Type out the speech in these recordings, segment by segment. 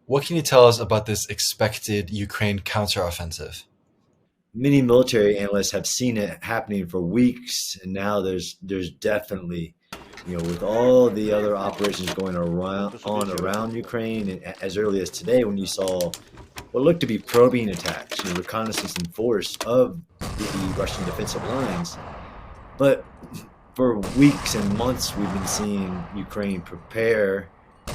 What can you tell us about this expected Ukraine counteroffensive? Many military analysts have seen it happening for weeks, and now there's definitely, with all the other operations going around Ukraine, and as early as today, when you saw what looked to be probing attacks, reconnaissance and force of the Russian defensive lines. But for weeks and months, we've been seeing Ukraine prepare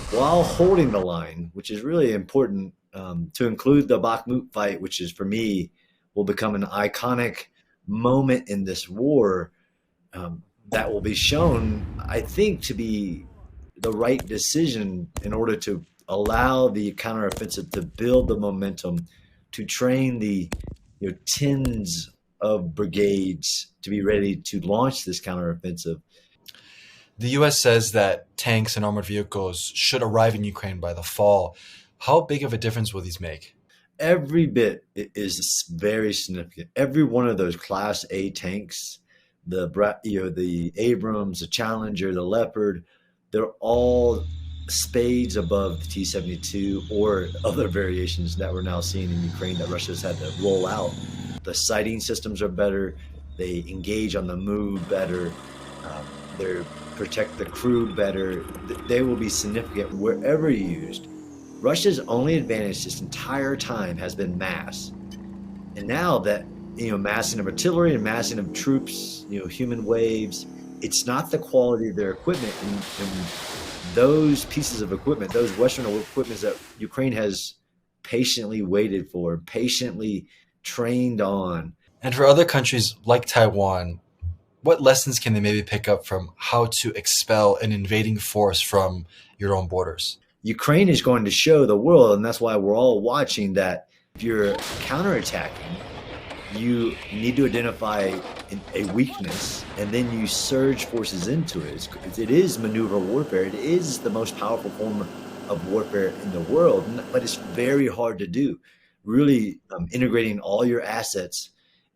while holding the line, which is really important, to include the Bakhmut fight, which is for me will become an iconic moment in this war, that will be shown, I think, to be the right decision in order to allow the counteroffensive to build the momentum, to train the tens of brigades to be ready to launch this counteroffensive. The US says that tanks and armored vehicles should arrive in Ukraine by the fall. How big of a difference will these make? Every bit is very significant. Every one of those Class A tanks, the Abrams, the Challenger, the Leopard, they're all spades above the T-72 or other variations that we're now seeing in Ukraine that Russia's had to roll out. The sighting systems are better. They engage on the move better. They protect the crew better. They will be significant wherever used. Russia's only advantage this entire time has been mass. And now that, massing of artillery and massing of troops, human waves, it's not the quality of their equipment. And those pieces of equipment, those Western equipment that Ukraine has patiently waited for, patiently trained on. And for other countries like Taiwan, what lessons can they maybe pick up from how to expel an invading force from your own borders? Ukraine is going to show the world, and that's why we're all watching, that if you're counterattacking, you need to identify a weakness and then you surge forces into it. It is maneuver warfare. It is the most powerful form of warfare in the world, but it's very hard to do. Really integrating all your assets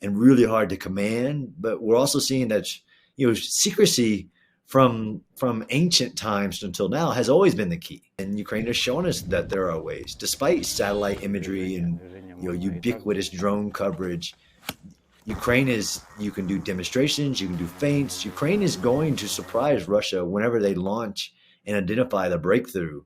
and really hard to command. But we're also seeing that secrecy from ancient times until now has always been the key. And Ukraine has shown us that there are ways, despite satellite imagery and ubiquitous drone coverage. You can do demonstrations, you can do feints. Ukraine is going to surprise Russia whenever they launch and identify the breakthrough.